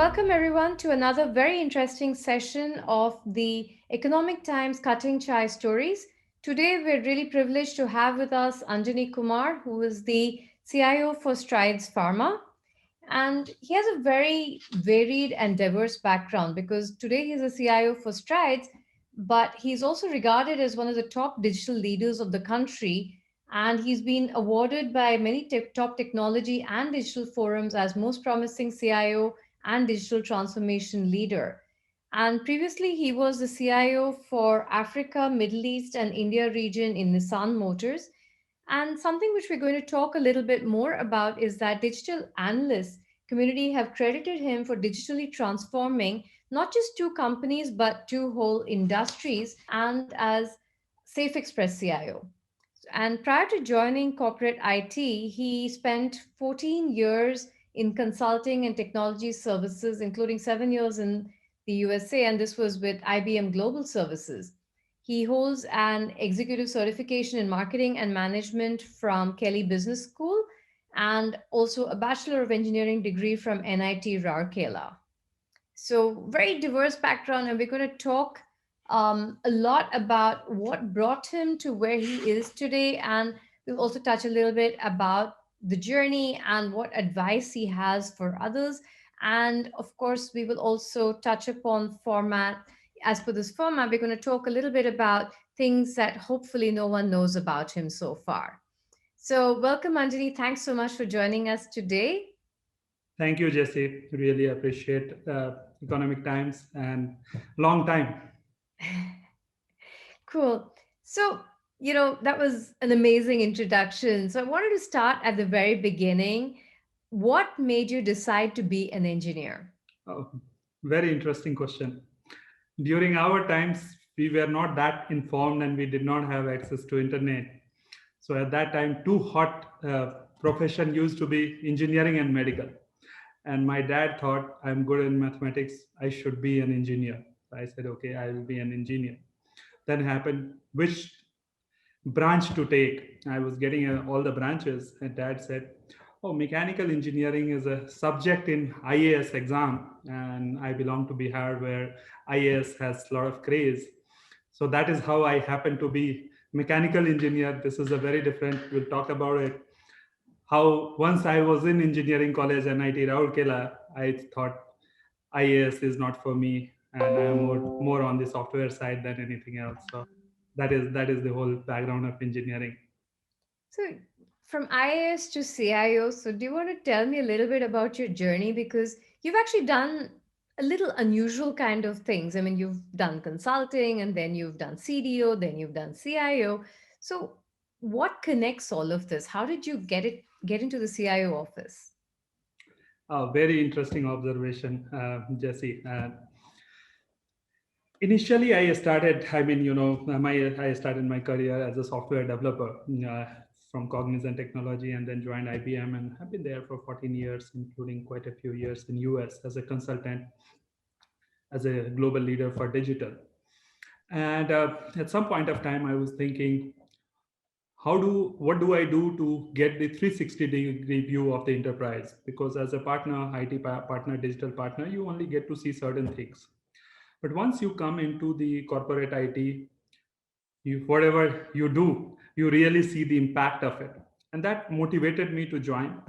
welcome everyone to another very interesting session of the Economic Times Cutting Chai Stories. Today, we're really privileged to have with us Anjani Kumar, who is the CIO for Strides Pharma. And he has a very varied and diverse background because today he's a CIO for Strides, but he's also regarded as one of the top digital leaders of the country. And he's been awarded by many top technology and digital forums as most promising CIO and digital transformation leader. And previously, he was the CIO for Africa, Middle East, and India region in Nissan Motors. And something which we're going to talk a little bit more about is that digital analysts community have credited him for digitally transforming not just two companies but two whole industries and as Safe Express CIO. And prior to joining corporate IT, he spent 14 years in consulting and technology services, including 7 years in the USA, and this was with IBM Global Services. He holds an executive certification in marketing and management from Kelly Business School and also a Bachelor of Engineering degree from NIT Rourkela. So, very diverse background, and we're going to talk a lot about what brought him to where he is today. And we'll also touch a little bit about the journey and what advice he has for others. And of course, we will also touch upon format. As per this format, we're going to talk a little bit about things that hopefully no one knows about him so far. So, welcome, Anjani. Thanks so much for joining us today. Thank you, Jesse. Really appreciate Economic Times and long time. Cool. So, that was an amazing introduction. So, I wanted to start at the very beginning. What made you decide to be an engineer? Oh, very interesting question. During our times, we were not that informed and we did not have access to internet. So at that time, two hot profession used to be engineering and medical. And my dad thought I'm good in mathematics. I should be an engineer. So I said, okay, I will be an engineer. Then happened which branch to take. I was getting all the branches, and dad said, "Oh, mechanical engineering is a subject in IAS exam, and I belong to Bihar where IAS has a lot of craze." So that is how I happen to be mechanical engineer. This is a very different. We'll talk about it. How once I was in engineering college, NIT Rourkela, I thought IAS is not for me, and I'm more on the software side than anything else. So that is the whole background of engineering. So, from IAS to CIO, so do you want to tell me a little bit about your journey? Because you've actually done a little unusual kind of things. I mean, you've done consulting and then you've done CDO, then you've done CIO. So, what connects all of this? How did you get into the CIO office? Very interesting observation, Jesse. Initially, I started my career as a software developer from Cognizant Technology, and then joined IBM, and have been there for 14 years, including quite a few years in US as a consultant, as a global leader for digital. And at some point of time, I was thinking, what do I do to get the 360-degree view of the enterprise? Because as a partner, partner, digital partner, you only get to see certain things. But once you come into the corporate IT, whatever you do, you really see the impact of it. And that motivated me to join.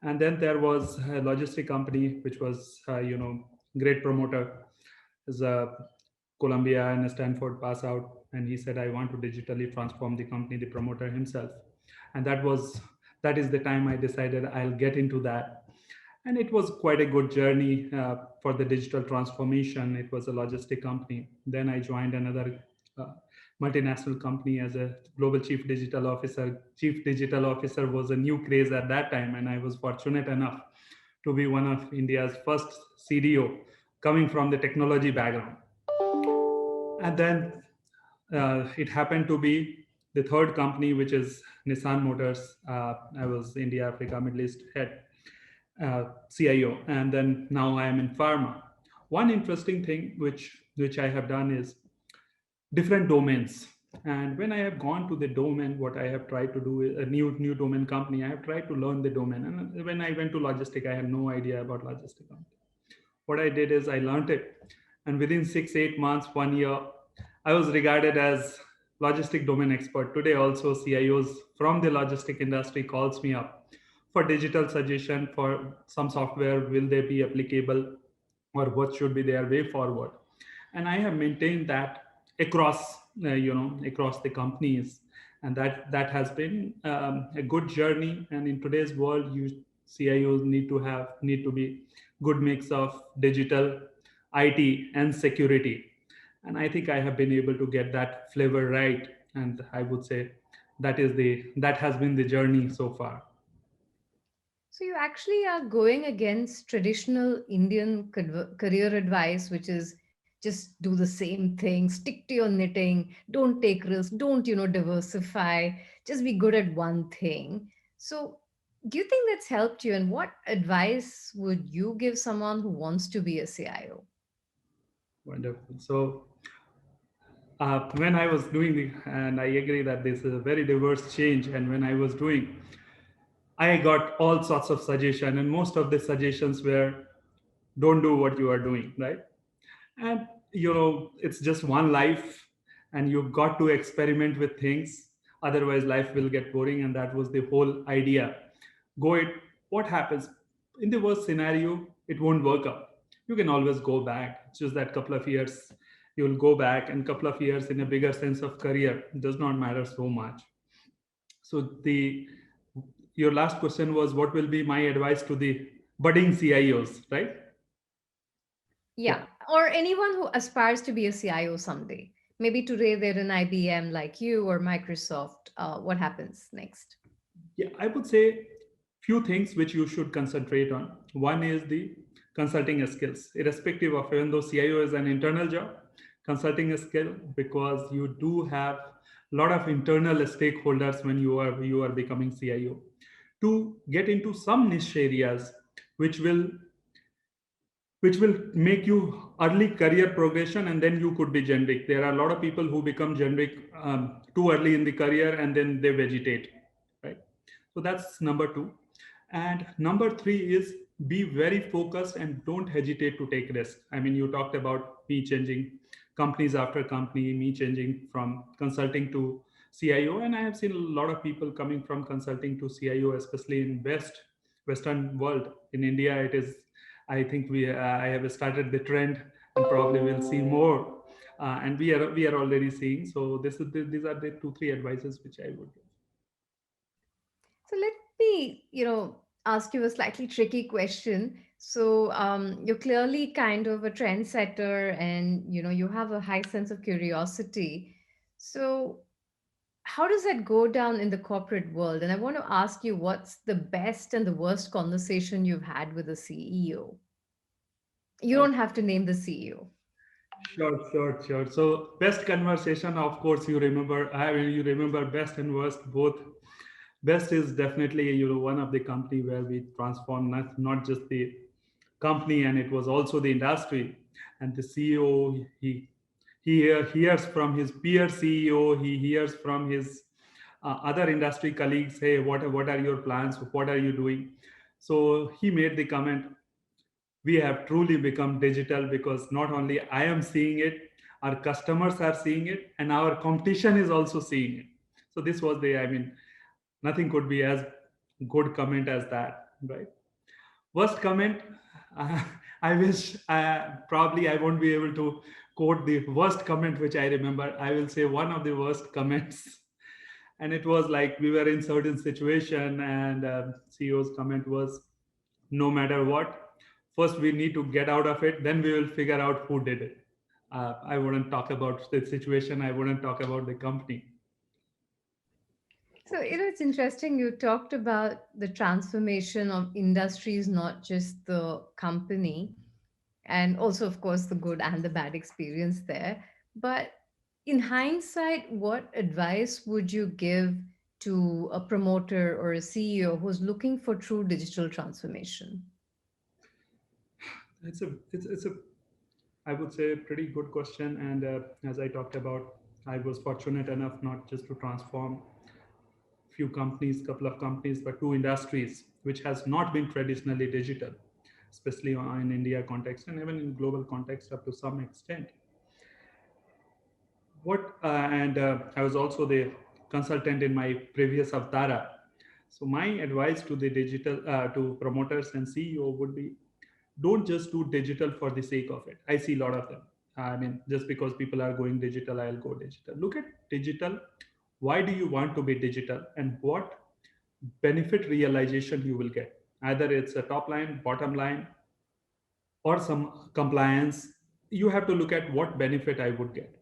And then there was a logistic company, which was, great promoter, is a Columbia and a Stanford pass out. And he said, I want to digitally transform the company, the promoter himself. And that is the time I decided I'll get into that. And it was quite a good journey for the digital transformation. It was a logistic company. Then I joined another uh, multinational company as a global chief digital officer. Chief digital officer was a new craze at that time, and I was fortunate enough to be one of India's first CDO coming from the technology background. And then it happened to be the third company, which is Nissan Motors. I was India, Africa, Middle East head, CIO, and then now I am in pharma. One interesting thing which I have done is different domains. And when I have gone to the domain, what I have tried to do is a new domain company. I have tried to learn the domain. And when I went to logistic, I had no idea about logistic. What I did is I learned it, and within 6 8 months, 1 year, I was regarded as logistic domain expert. Today also CIOs from the logistic industry calls me up for digital suggestion for some software, will they be applicable, or what should be their way forward. And I have maintained that across across the companies, and that has been a good journey. And in today's world, you CIOs need to be good mix of digital, IT, and security. And I think I have been able to get that flavor right, and I would say that has been the journey so far. So you actually are going against traditional Indian career advice, which is just do the same thing, stick to your knitting, don't take risks, don't, diversify, just be good at one thing. So do you think that's helped you? And what advice would you give someone who wants to be a CIO? Wonderful. So when I was doing and I agree that this is a very diverse change, and when I was doing, I got all sorts of suggestion, and most of the suggestions were don't do what you are doing, right? And it's just one life, and you've got to experiment with things, otherwise life will get boring. And that was the whole idea. Go it. What happens in the worst scenario? It won't work out. You can always go back. It's just that couple of years you'll go back, and couple of years in a bigger sense of career does not matter so much. So the your last question was what will be my advice to the budding CIOs, right? Yeah, Yeah. or anyone who aspires to be a CIO someday. Maybe today they're in IBM like you or Microsoft. What happens next? Yeah, I would say few things which you should concentrate on. One is the consulting skills, irrespective of even though CIO is an internal job, consulting a skill, because you do have a lot of internal stakeholders when you are becoming CIO. To get into some niche areas which will make you early career progression, and then you could be generic. There are a lot of people who become generic too early in the career, and then they vegetate, right? So that's number two. And number three is be very focused and don't hesitate to take risk. I mean, you talked about me changing companies after company, me changing from consulting to CIO, and I have seen a lot of people coming from consulting to CIO, especially in Western world. In India, it is, I think I have started the trend, and probably we'll see more. And we are already seeing. So these are the two three advices which I would give. So let me, ask you a slightly tricky question. So you're clearly kind of a trendsetter, and you have a high sense of curiosity. So how does that go down in the corporate world? And I want to ask you, what's the best and the worst conversation you've had with a CEO? You Oh, don't have to name the CEO. sure. So best conversation, of course, you remember. I mean, you remember best and worst both. Best is definitely one of the company where we transform not just the company, and it was also the industry. And the CEO, he hears from his peer CEO, he hears from his other industry colleagues, hey, what are your plans? What are you doing? So he made the comment, we have truly become digital, because not only I am seeing it, our customers are seeing it, and our competition is also seeing it. So this was the, I mean, nothing could be as good comment as that, right? Worst comment, uh, I wish probably I won't be able to quote the worst comment which I remember. I will say one of the worst comments, and it was like we were in certain situation, and CEO's comment was, no matter what, first we need to get out of it, then we will figure out who did it. I wouldn't talk about the situation, I wouldn't talk about the company. So, it's interesting. You talked about the transformation of industries, not just the company, and also, of course, the good and the bad experience there. But in hindsight, what advice would you give to a promoter or a CEO who's looking for true digital transformation? It's a I would say pretty good question. And as I talked about, I was fortunate enough not just to transform few companies, couple of companies, but two industries which has not been traditionally digital. especially in India context and even in global context up to some extent. What and I was also the consultant in my previous Avtara. So my advice to the digital to promoters and CEO would be, don't just do digital for the sake of it. I see a lot of them. I mean, just because people are going digital, I'll go digital. Look at digital. Why do you want to be digital, and what benefit realization you will get? Either it's a top line, bottom line, or some compliance. You have to look at what benefit I would get.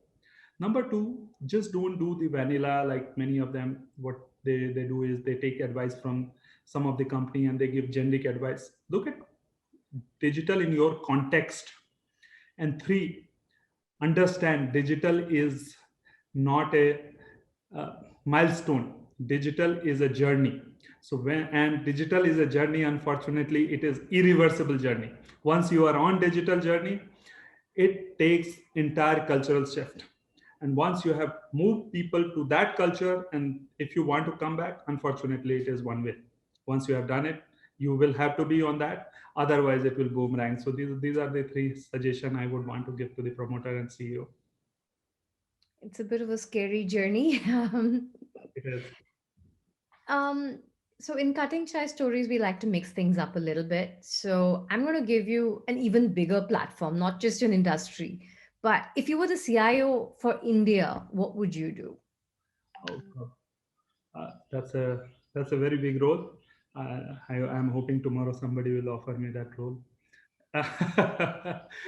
Number two, just don't do the vanilla like many of them. What they do is they take advice from some of the company and they give generic advice. Look at digital in your context. And three, understand digital is not a uh, milestone. Digital is a journey. So when and digital is a journey, unfortunately, it is irreversible journey. Once you are on digital journey, it takes entire cultural shift. And once you have moved people to that culture, and if you want to come back, unfortunately, it is one way. Once you have done it, you will have to be on that. Otherwise, it will boomerang. So these are the three suggestions I would want to give to the promoter and CEO. It's a bit of a scary journey. It is. Um, so in cutting chai stories, we like to mix things up a little bit. So I'm going to give you an even bigger platform, not just an industry. But if you were the CIO for India, what would you do? Oh, that's a very big role. I'm hoping tomorrow somebody will offer me that role.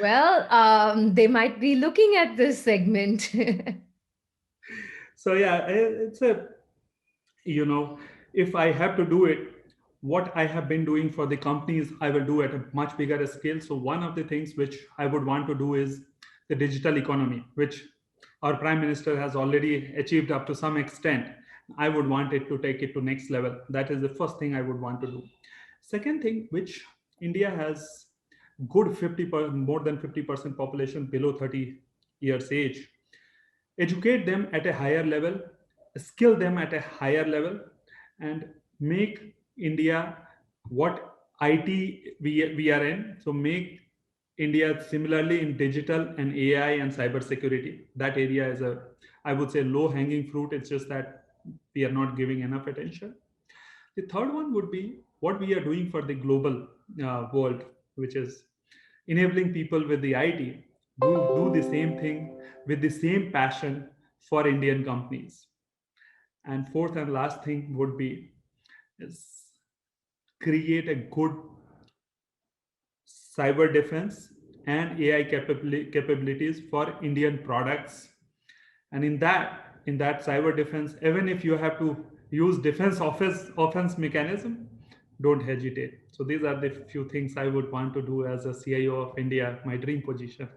Well, they might be looking at this segment. So yeah, it's a, you know, if I have to do it, what I have been doing for the companies I will do at a much bigger scale. So one of the things which I would want to do is the digital economy, which our prime minister has already achieved up to some extent. I would want it to take it to next level. That is the first thing I would want to do. Second thing, which India has good more than 50% population below 30 years age, educate them at a higher level, skill them at a higher level, and make India what IT we are in. So make India similarly in digital and AI and cyber security. That area is a, I would say, low hanging fruit. It's just that we are not giving enough attention. The third one would be what we are doing for the global world, which is enabling people with the IT do the same thing with the same passion for Indian companies. And fourth and last thing would be is create a good cyber defense and AI capabilities for Indian products. And in that cyber defense, even if you have to use defense offense mechanism, don't hesitate. So these are the few things I would want to do as a CIO of India, my dream position.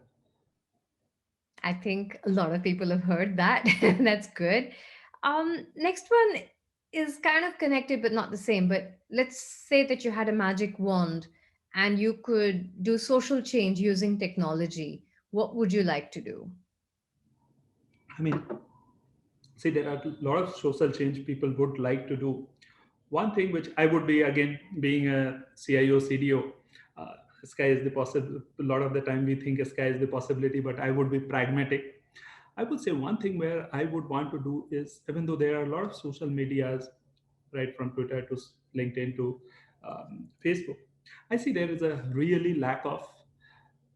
I think a lot of people have heard that. That's good. Next one is kind of connected but not the same. But let's say that you had a magic wand and you could do social change using technology. What would you like to do? I mean, see, there are a lot of social change people would like to do. One thing which I would be, again, being a CIO CDO, uh, sky is the possible, a lot of the time we think sky is the possibility, but I would be pragmatic. I would say one thing where I would want to do is, even though there are a lot of social medias, right from Twitter to LinkedIn to Facebook, I see there is a really lack of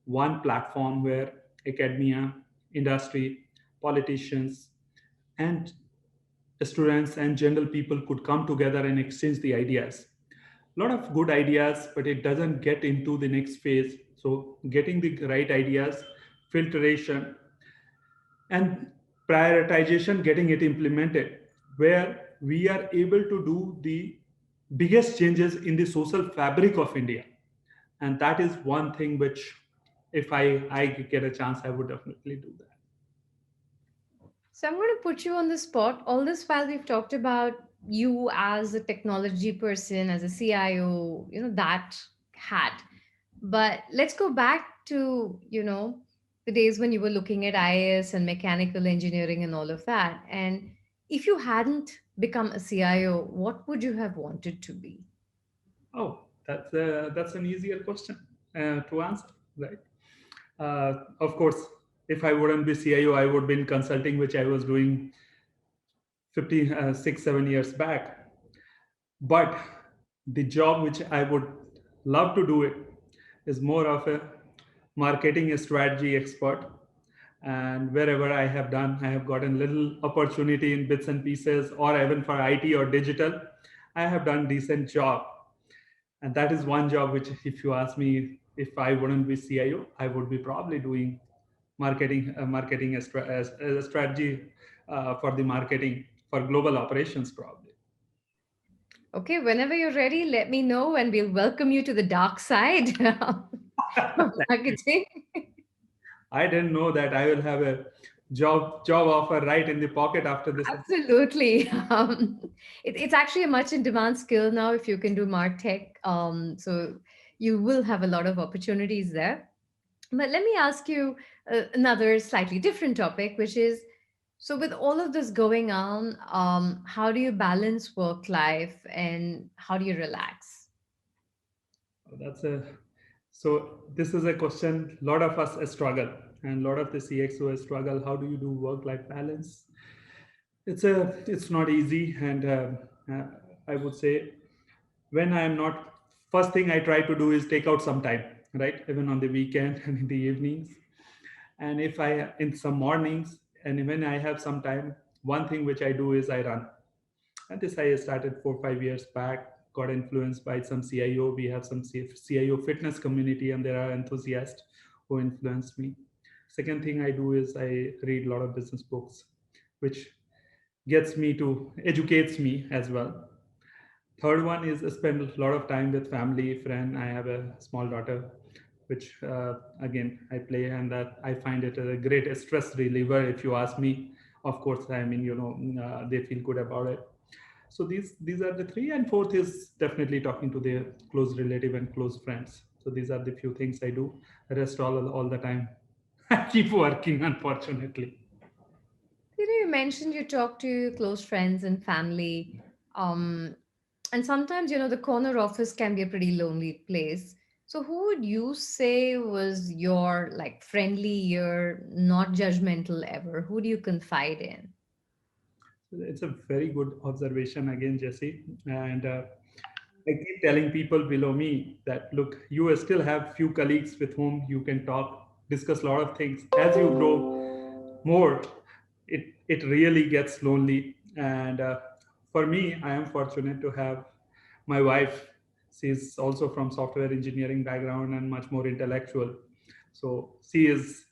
one platform where academia, industry, politicians, and students and general people could come together and exchange the ideas. A lot of good ideas, but it doesn't get into the next phase. So getting the right ideas, filtration, and prioritization, getting it implemented, where we are able to do the biggest changes in the social fabric of India. And that is one thing which, if I get a chance, I would definitely do that. So I'm going to put you on the spot. All this while we've talked about you as a technology person, as a CIO, that hat. But let's go back to, the days when you were looking at IAS and mechanical engineering and all of that. And if you hadn't become a CIO, what would you have wanted to be? Oh, that's an easier question. to answer, right? Of course, if I wouldn't be CIO, I would be in consulting, which I was doing 6 7 years back. But the job which I would love to do it is more of a marketing strategy expert. And wherever I have done, I have gotten little opportunity in bits and pieces, or even for IT or digital, I have done decent job. And that is one job which, if you ask me, if I wouldn't be CIO, I would be probably doing marketing as a strategy for the marketing for global operations, probably. Okay, whenever you're ready, let me know and we'll welcome you to the dark side of marketing. I didn't know that I will have a job offer right in the pocket after this. Absolutely. It's actually a much in demand skill now if you can do MarTech. So you will have a lot of opportunities there. But let me ask you another slightly different topic, which is so with all of this going on, how do you balance work life and how do you relax? That's a so this is a question a lot of us struggle, and a lot of the CXOs struggle. How do you do work-life balance? It's not easy, and uh, I would say when I am not, first thing I try to do is take out some time, right? Even on the weekend and in the evenings. And if I in some mornings and when I have some time, one thing which I do is I run. And this I started 4 5 years back. Got influenced by some CIO. We have some CIO fitness community, and there are enthusiasts who influenced me. Second thing I do is I read a lot of business books, which gets me to educates me as well. Third one is I spend a lot of time with family, friend. I have a small daughter, which again I play, and that I find it a great stress reliever. If you ask me, of course, I mean they feel good about it. So these are the three, and fourth is definitely talking to their close relative and close friends. So these are the few things I do. The rest all the time, I keep working. Unfortunately, You mentioned you talk to your close friends and family. Um, and sometimes, the corner office can be a pretty lonely place. So who would you say was your like friendly, your not judgmental ever? Who do you confide in? it's a very good observation again, Jesse, and. I keep telling people below me that look, you still have few colleagues with whom you can talk, discuss a lot of things. As you grow more, it really gets lonely. And for me, I am fortunate to have my wife. She's also from software engineering background and much more intellectual. So she is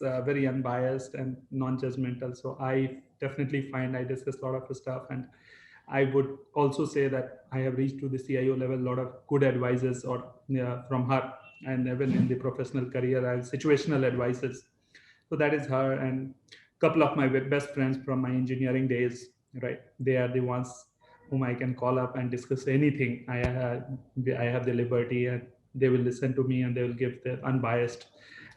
very unbiased and non-judgmental. So I definitely find I discuss a lot of stuff, and I would also say that I have reached to the CIO level a lot of good advices or from her, and even in the professional career, I have situational advices. So that is her, and a couple of my best friends from my engineering days. Right, they are the ones whom I can call up and discuss anything. I have the liberty, and they will listen to me, and they will give the unbiased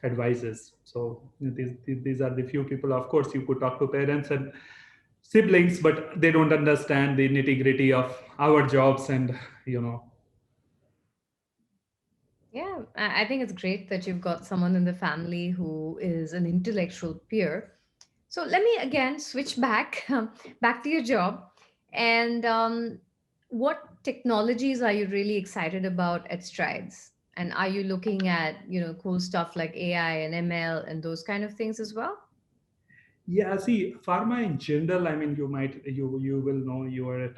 advices. So these are the few people. Of course, you could talk to parents and siblings, but they don't understand the nitty gritty of our jobs, and you know Yeah, I think it's great that you've got someone in the family who is an intellectual peer. So let me again switch back back to your job. And what technologies are you really excited about at Strides? And are you looking at, cool stuff like AI and ML and those kind of things as well? Yeah, see, pharma in general, I mean, you will know, you are a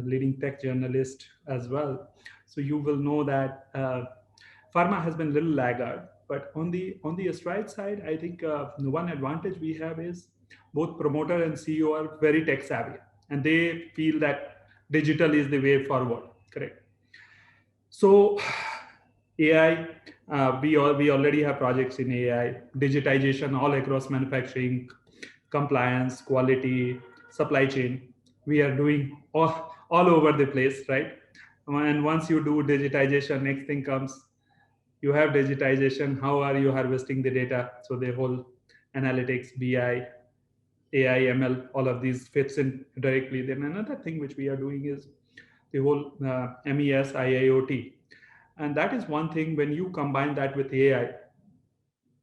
leading tech journalist as well, so you will know that pharma has been a little laggard. But on the Stride side, I think the one advantage we have is both promoter and CEO are very tech savvy, and they feel that digital is the way forward. Correct. So AI, we already have projects in AI, digitization all across manufacturing, compliance, quality, supply chain. We are doing all over the place, right? And once you do digitization, next thing comes, you have digitization. How are you harvesting the data? So the whole analytics, BI, AI, ML, all of these fits in directly. Then another thing which we are doing is the whole MES, IIoT. And that is one thing. When you combine that with AI,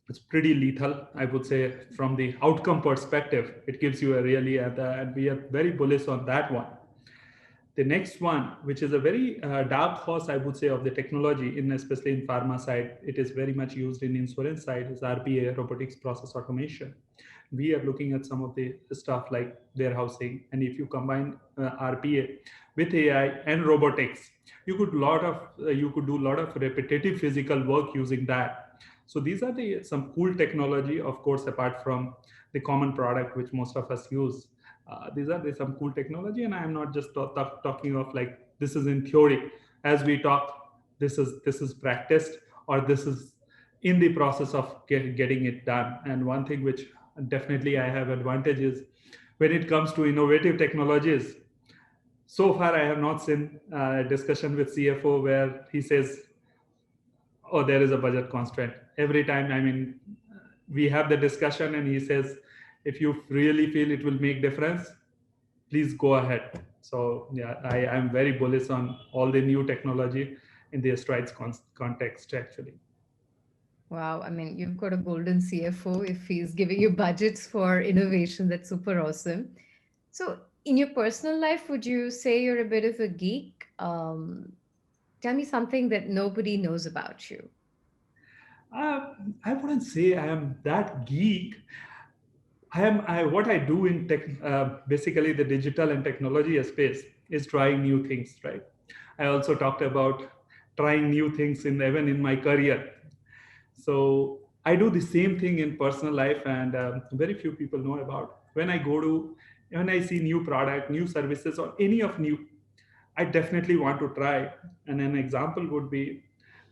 it's pretty lethal, I would say. From the outcome perspective, it gives you a really, and we are very bullish on that one. The next one, which is a very dark horse, I would say, of the technology, in especially in pharma side, it is very much used in insurance side, is RPA, robotics process automation. We are looking at some of the stuff like warehousing, and if you combine RPA with AI and robotics, you could do a lot of repetitive physical work using that. So these are the some cool technology, of course, apart from the common product which most of us use. These are some cool technology, and I am not just talking of like this is in theory. As we talk, this is practiced, or this is in the process of getting it done. And one thing which definitely I have advantage is when it comes to innovative technologies. So far, I have not seen a discussion with CFO where he says, "Oh, there is a budget constraint." Every time, I mean, we have the discussion, and he says, "If you really feel it will make difference, please go ahead." So yeah, I am very bullish on all the new technology in the strides context actually. Wow, I mean, you've got a golden CFO if he's giving you budgets for innovation. That's super awesome. So, in your personal life, would you say you're a bit of a geek? Tell me something that nobody knows about you. uh, I wouldn't say I am that geek. What I do in tech, basically the digital and technology space, is trying new things, right? I also talked about trying new things in even in my career. So I do the same thing in personal life, and very few people know about. When I see new product, new services, or any of new, I definitely want to try. And an example would be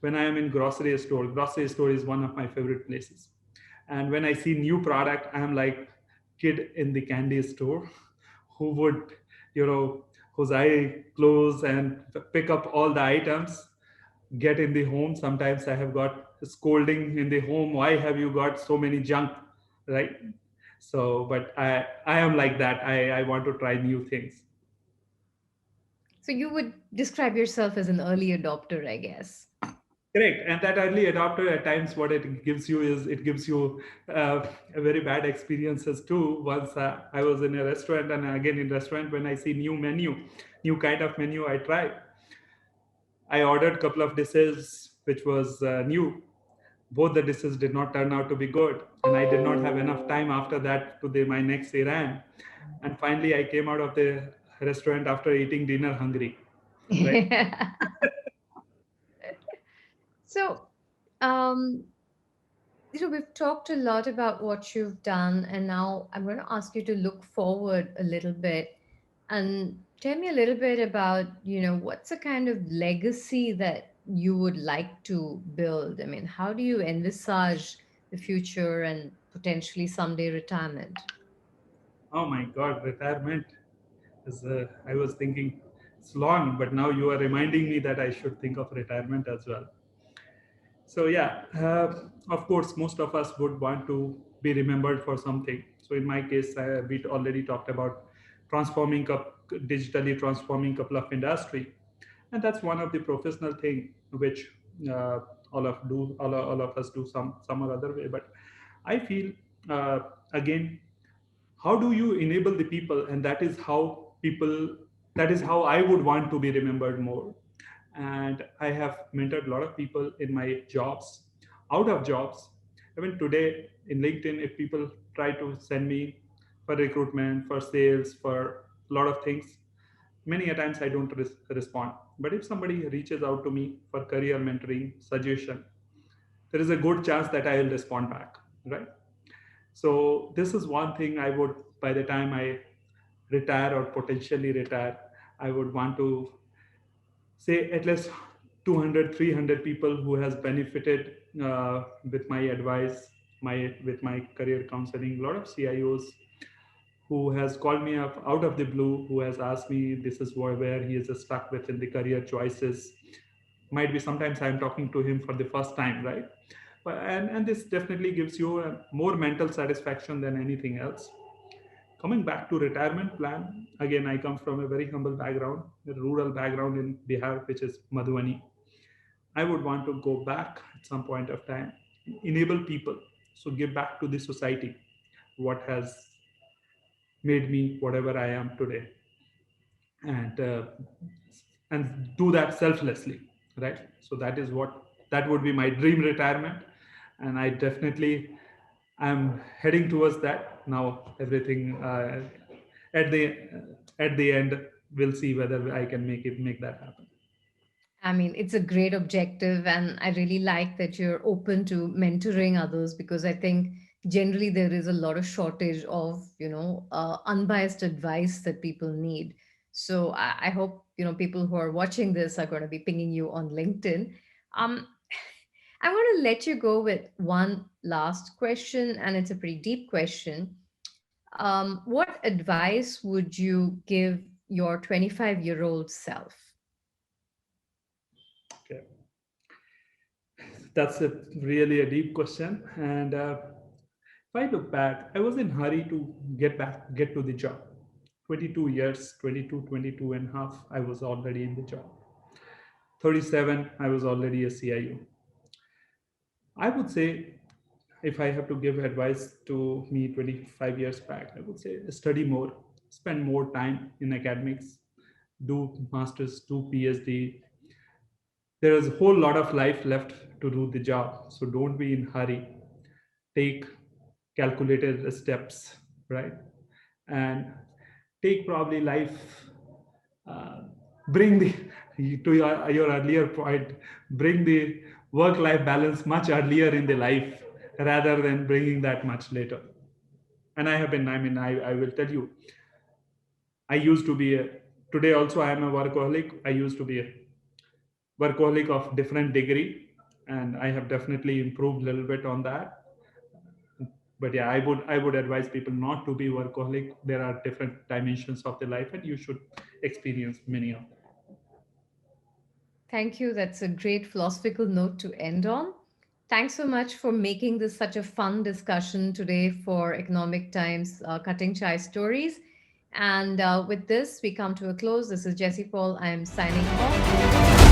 when I am in grocery store. Grocery store is one of my favorite places. And when I see new product, I am like kid in the candy store who would, you know, whose eye close and pick up all the items, get in the home. Sometimes I have got scolding in the home. Why have you got so many junk, right? So, but I am like that. I want to try new things. So, you would describe yourself as an early adopter, I guess. Correct. And that early adopter, at times, what it gives you is it gives you a very bad experiences too. Once I was in a restaurant, and again in restaurant, when I see new menu, new kind of menu, I try. I ordered a couple of dishes which was new. Both the dishes did not turn out to be good, and I did not have enough time after that to my next errand. And finally, I came out of the restaurant after eating dinner hungry. Right. So, um, we've talked a lot about what you've done, and now I'm going to ask you to look forward a little bit and tell me a little bit about, what's the kind of legacy that you would like to build? I mean, how do you envisage the future and potentially someday retirement? Oh my God, retirement is. I was thinking it's long, but now you are reminding me that I should think of retirement as well. So yeah, of course, most of us would want to be remembered for something. So in my case, we already talked about digitally transforming couple of industry, and that's one of the professional thing which uh, all of us do some or other way. But I feel uh, again, how do you enable the people, and that is how I would want to be remembered more. And I have mentored a lot of people in my jobs, out of jobs. Even today in LinkedIn, if people try to send me for recruitment, for sales, for a lot of things, many a times I don't respond. But if somebody reaches out to me for career mentoring suggestion, there is a good chance that I will respond back, right? So this is one thing I would, by the time I retire or potentially retire, I would want to say at least 200, 300 people who has benefited with my advice, with my career counseling. A lot of CIOs who has called me up out of the blue, who has asked me, this is where he is stuck within the career choices. Might be sometimes I'm talking to him for the first time, right? And this definitely gives you a more mental satisfaction than anything else. Coming back to retirement plan, again, I come from a very humble background, a rural background in Bihar, which is Madhubani. I would want to go back at some point of time, enable people, so give back to the society what has made me whatever I am today, and do that selflessly, right? So that would be my dream retirement, and I definitely am heading towards that now. Everything at the end, we'll see whether I can make that happen. I mean, it's a great objective, and I really like that you're open to mentoring others because I think generally there is a lot of shortage of, unbiased advice that people need. So I hope, people who are watching this are going to be pinging you on LinkedIn. Um, I want to let you go with one last question, and it's a pretty deep question. What advice would you give your 25-year-old self? Okay, that's really a deep question, and if I look back, I was in hurry to get to the job. 22 years, 22 and a half, I was already in the job. 37, I was already a CIO. I would say, if I have to give advice to me 25 years back, I would say study more, spend more time in academics, do masters, do PhD. There is a whole lot of life left to do the job, so don't be in hurry. Take calculated steps, right? And take probably life, uh, bring the to your earlier point, bring the work life balance much earlier in the life rather than bringing that much later. And I will tell you, I used to be a, today also I am a workaholic. I used to be a workaholic of different degree, and I have definitely improved a little bit on that. But yeah, I would advise people not to be workaholic. There are different dimensions of the life, and you should experience many of them. Thank you. That's a great philosophical note to end on. Thanks so much for making this such a fun discussion today for Economic Times Cutting Chai Stories. And with this, we come to a close. This is Jessie Paul. I'm signing off.